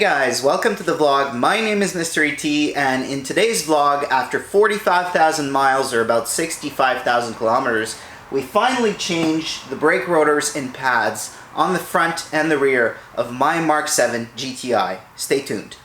Hey guys, welcome to the vlog. My name is MisterET, and in today's vlog, after 45,000 miles or about 65,000 kilometers, we finally changed the brake rotors and pads on the front and the rear of my MK7 GTI. Stay tuned.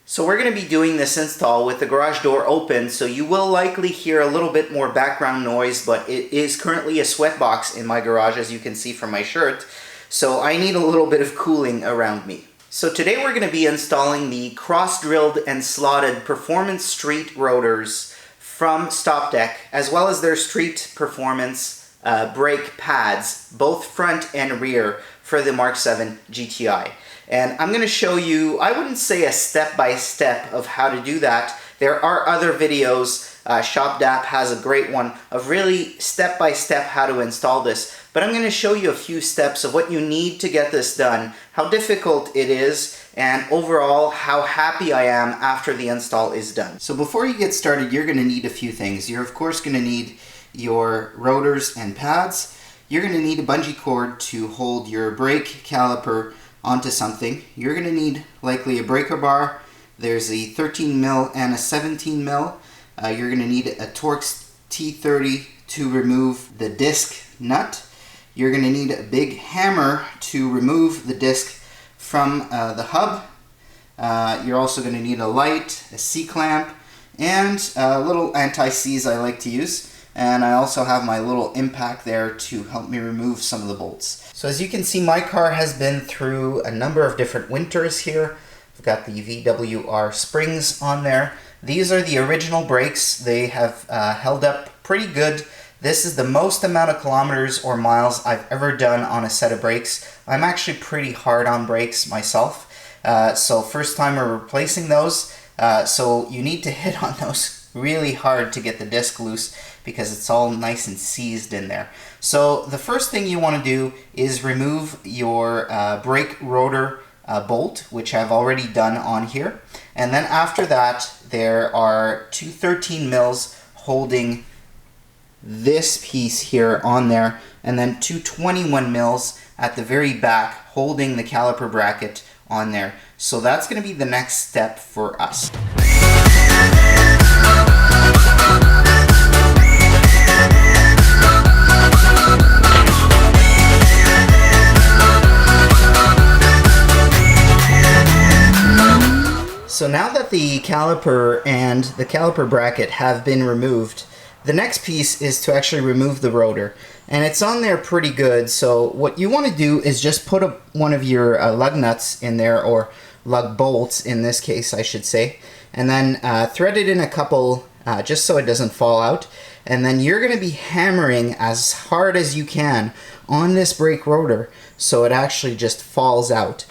So we're going to be doing this install with the garage door open, so you will likely hear a little bit more background noise, but it is currently a sweatbox in my garage, as you can see from my shirt, so I need a little bit of cooling around me. So today we're going to be installing the cross-drilled and slotted Performance Street rotors from STOPTECH, as well as their Street Performance brake pads, both front and rear, for the MK7 GTI. And I'm going to show you, I wouldn't say a step-by-step of how to do that. There are other videos, ShopDAP has a great one, of really step-by-step how to install this. But I'm going to show you a few steps of what you need to get this done, how difficult it is, and overall how happy I am after the install is done. So before you get started, you're going to need a few things. You're of course going to need your rotors and pads. You're going to need a bungee cord to hold your brake caliper onto something. You're going to need likely a breaker bar. There's a 13 mil and a 17 mil. You're going to need a Torx T30 to remove the disc nut. You're going to need a big hammer to remove the disc from the hub. You're also going to need a light, a C-clamp, and little anti-seize I like to use. And I also have my little impact there to help me remove some of the bolts. So as you can see, my car has been through a number of different winters here. I've got the VWR springs on there. These are the original brakes. They have held up pretty good. This is the most amount of kilometers or miles I've ever done on a set of brakes. I'm actually pretty hard on brakes myself. So first time we're replacing those. So you need to hit on those really hard to get the disc loose because it's all nice and seized in there. So the first thing you want to do is remove your brake rotor bolt, which I've already done on here. And then after that, there are two 13 mils holding this piece here on there, and then two 21 mils at the very back holding the caliper bracket on there. So that's going to be the next step for us. So now that the caliper and the caliper bracket have been removed, the next piece is to actually remove the rotor. And it's on there pretty good, so what you want to do is just put one of your lug nuts in there, or lug bolts in this case I should say, and then thread it in a couple just so it doesn't fall out. And then you're going to be hammering as hard as you can on this brake rotor so it actually just falls out.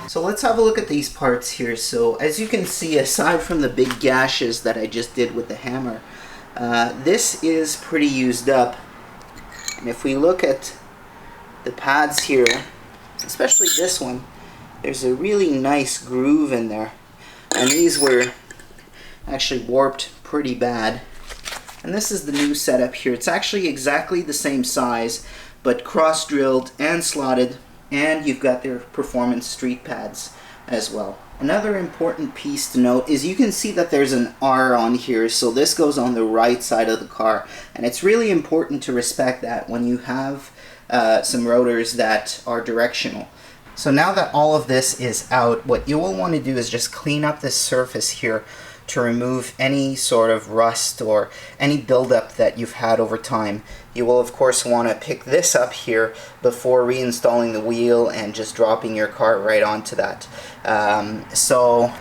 So let's have a look at these parts here. So as you can see, aside from the big gashes that I just did with the hammer, this is pretty used up. And if we look at the pads here, especially this one, there's a really nice groove in there. And these were actually warped pretty bad. And this is the new setup here. It's actually exactly the same size, but cross-drilled and slotted. And you've got their Performance Street pads as well. Another important piece to note is you can see that there's an R on here, so this goes on the right side of the car. And it's really important to respect that when you have some rotors that are directional. So now that all of this is out, what you will want to do is just clean up this surface here to remove any sort of rust or any buildup that you've had over time. You will of course want to pick this up here before reinstalling the wheel and just dropping your car right onto that. So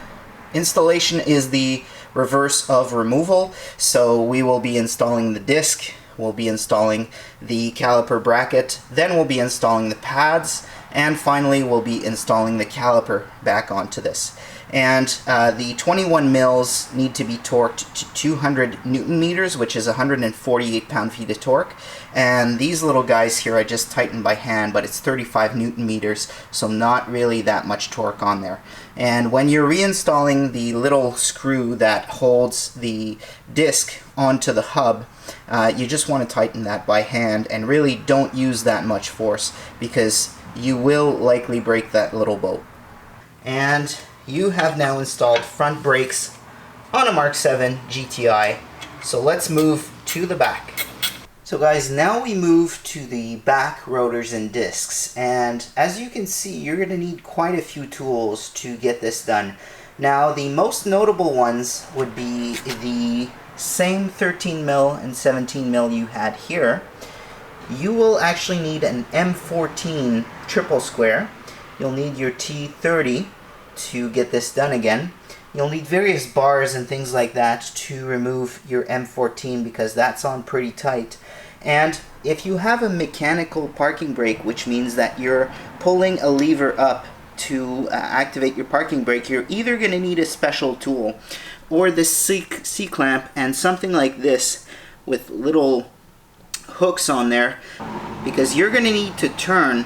installation is the reverse of removal. So we will be installing the disc, we'll be installing the caliper bracket, then we'll be installing the pads, and finally we'll be installing the caliper back onto this. And the 21 mils need to be torqued to 200 Newton meters, which is 148 pound-feet of torque. And these little guys here I just tightened by hand, but it's 35 Newton meters, so not really that much torque on there. And when you're reinstalling the little screw that holds the disc onto the hub, you just want to tighten that by hand and really don't use that much force, because you will likely break that little bolt. And you have now installed front brakes on a MK7 GTI. So let's move to the back. So guys, now we move to the back rotors and discs, and as you can see, you're going to need quite a few tools to get this done. Now, the most notable ones would be the same 13 mil and 17 mil you had here. You will actually need an M14 triple square. You'll need your T30 to get this done again. You'll need various bars and things like that to remove your M14 because that's on pretty tight. And if you have a mechanical parking brake, which means that you're pulling a lever up to activate your parking brake, you're either going to need a special tool or the C-clamp and something like this with little hooks on there, because you're going to need to turn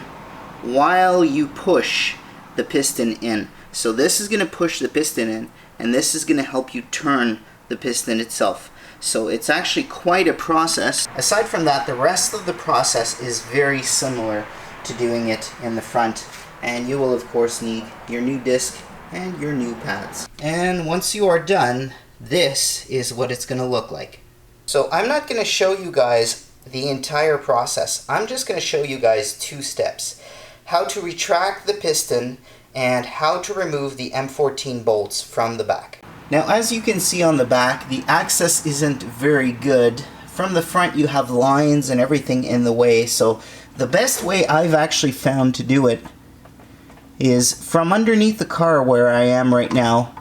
while you push the piston in. So this is going to push the piston in, and this is going to help you turn the piston itself. So it's actually quite a process. Aside from that, the rest of the process is very similar to doing it in the front. And you will of course need your new disc and your new pads. And once you are done, this is what it's going to look like. So I'm not going to show you guys the entire process. I'm just going to show you guys 2 steps. How to retract the piston and how to remove the M14 bolts from the back. Now, as you can see on the back, the access isn't very good. From the front you have lines and everything in the way, so the best way I've actually found to do it is from underneath the car where I am right now.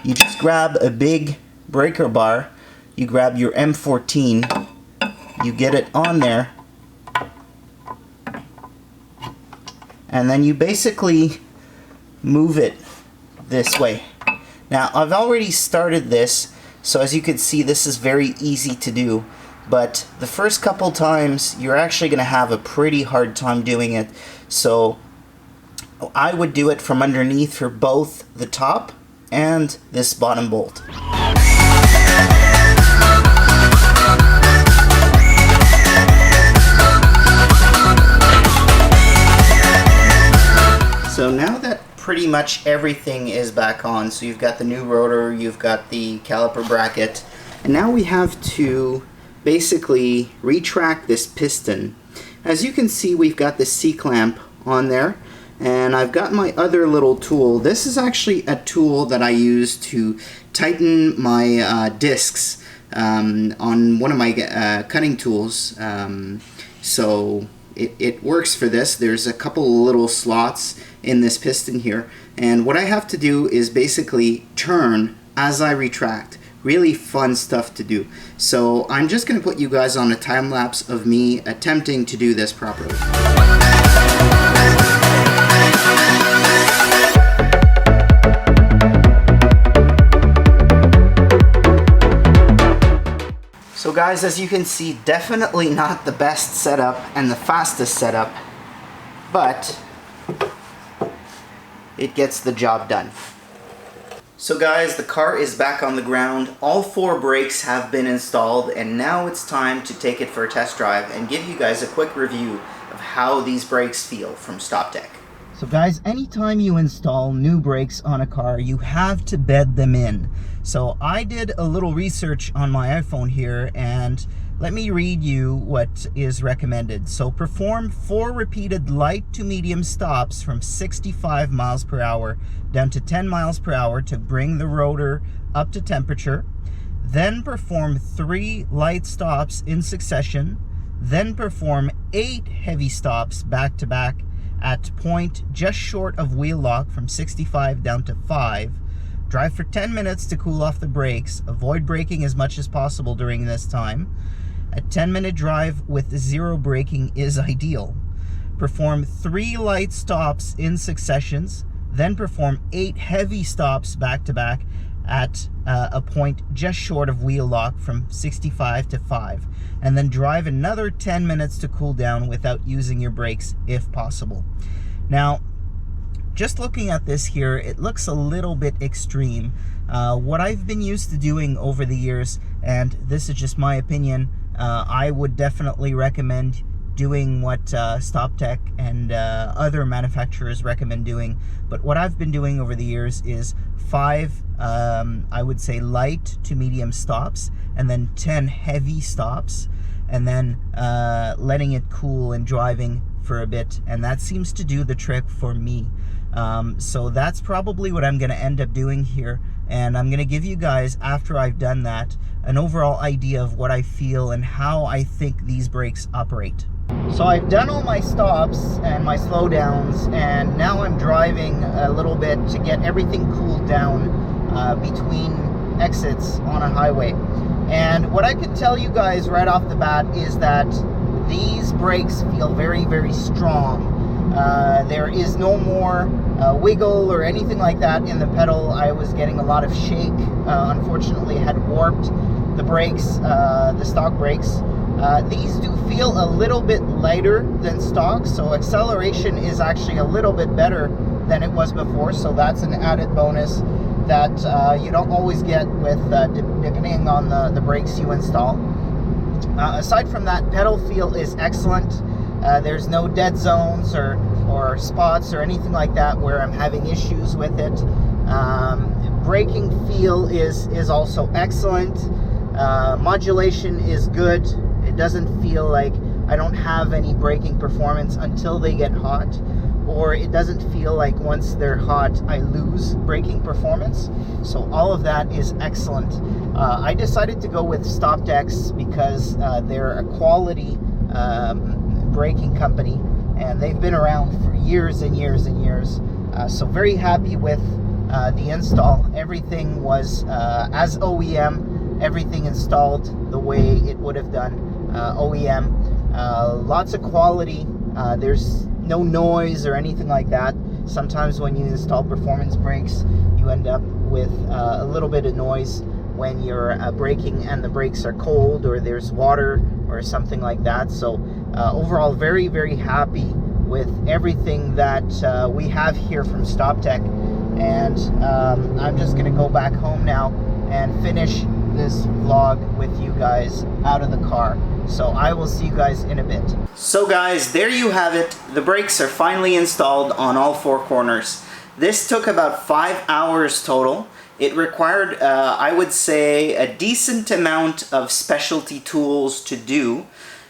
You just grab a big breaker bar, you grab your M14, you get it on there, and then you basically move it this way. Now, I've already started this, so as you can see, this is very easy to do, but the first couple times you're actually going to have a pretty hard time doing it. So I would do it from underneath for both the top and this bottom bolt. So now that pretty much everything is back on, so you've got the new rotor, you've got the caliper bracket, and now we have to basically retract this piston. As you can see, we've got the C-clamp on there, and I've got my other little tool. This is actually a tool that I use to tighten my discs on one of my cutting tools. So it works for this. There's a couple little slots in this piston here, and what I have to do is basically turn as I retract. Really fun stuff to do. So I'm just going to put you guys on a time lapse of me attempting to do this properly. So guys, as you can see, definitely not the best setup and the fastest setup, but it gets the job done. So guys, the car is back on the ground. All 4 brakes have been installed, and now it's time to take it for a test drive and give you guys a quick review of how these brakes feel from STOPTECH. So guys, anytime you install new brakes on a car, you have to bed them in. So I did a little research on my iPhone here, and let me read you what is recommended. So perform 4 repeated light to medium stops from 65 miles per hour down to 10 miles per hour to bring the rotor up to temperature. Then perform 3 light stops in succession. Then perform 8 heavy stops back to back at point just short of wheel lock from 65 down to 5. Drive for 10 minutes to cool off the brakes. Avoid braking as much as possible during this time. A 10-minute drive with 0 braking is ideal. Perform 3 light stops in successions. then perform 8 heavy stops back to back at a point just short of wheel lock from 65 to 5, and then drive another 10 minutes to cool down without using your brakes if possible. Now, just looking at this here, it looks a little bit extreme. What I've been used to doing over the years, and this is just my opinion, I would definitely recommend doing what STOPTECH and other manufacturers recommend doing. But what I've been doing over the years is 5, I would say, light to medium stops, and then 10 heavy stops, and then letting it cool and driving for a bit. And that seems to do the trick for me. So that's probably what I'm going to end up doing here. And I'm going to give you guys, after I've done that, an overall idea of what I feel and how I think these brakes operate. So I've done all my stops and my slowdowns, and now I'm driving a little bit to get everything cooled down between exits on a highway. And what I can tell you guys right off the bat is that these brakes feel very, very strong. There is no more wiggle or anything like that in the pedal. I was getting a lot of shake. Unfortunately, had warped the brakes, the stock brakes. These do feel a little bit lighter than stock, so acceleration is actually a little bit better than it was before, so that's an added bonus that you don't always get with depending on the brakes you install. Aside from that, pedal feel is excellent. There's no dead zones or spots or anything like that where I'm having issues with it. Braking feel is also excellent. Modulation is good. It doesn't feel like I don't have any braking performance until they get hot, or it doesn't feel like once they're hot I lose braking performance. So all of that is excellent. I decided to go with STOPTECH because they're a quality braking company, and they've been around for years and years and years. So very happy with the install. Everything was as OEM, everything installed the way it would have done OEM. Lots of quality. There's no noise or anything like that. Sometimes when you install performance brakes, you end up with a little bit of noise when you're braking and the brakes are cold, or there's water or something like that. So overall, very, very happy with everything that we have here from STOPTECH. And I'm just gonna go back home now and finish this vlog with you guys out of the car. So I will see you guys in a bit. So guys, there you have it. The brakes are finally installed on all 4 corners. This took about 5 hours total. It required, I would say, a decent amount of specialty tools to do.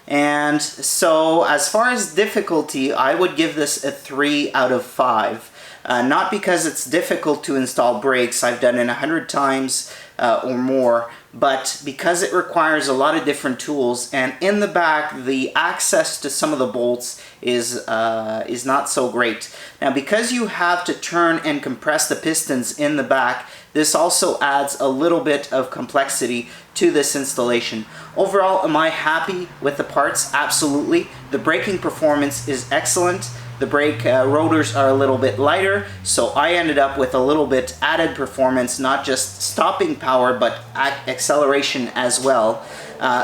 And so as far as difficulty, I would give this a 3 out of 5. Not because it's difficult to install brakes, I've done it 100 times or more, but because it requires a lot of different tools, and in the back the access to some of the bolts is not so great. Now, because you have to turn and compress the pistons in the back, this also adds a little bit of complexity to this installation. Overall, am I happy with the parts? Absolutely. The braking performance is excellent. The brake rotors are a little bit lighter, so I ended up with a little bit added performance, not just stopping power, but acceleration as well.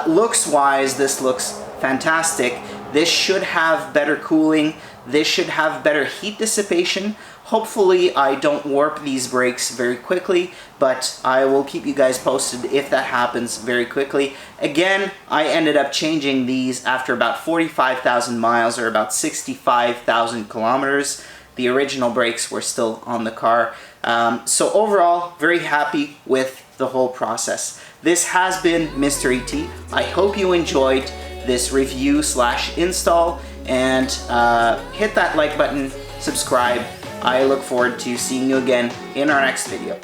Looks-wise, this looks fantastic. This should have better cooling. This should have better heat dissipation. Hopefully I don't warp these brakes very quickly, but I will keep you guys posted if that happens very quickly. Again, I ended up changing these after about 45,000 miles, or about 65,000 kilometers. The original brakes were still on the car. So overall, very happy with the whole process. This has been MisterET. I hope you enjoyed this review / install, and hit that like button, subscribe. I look forward to seeing you again in our next video.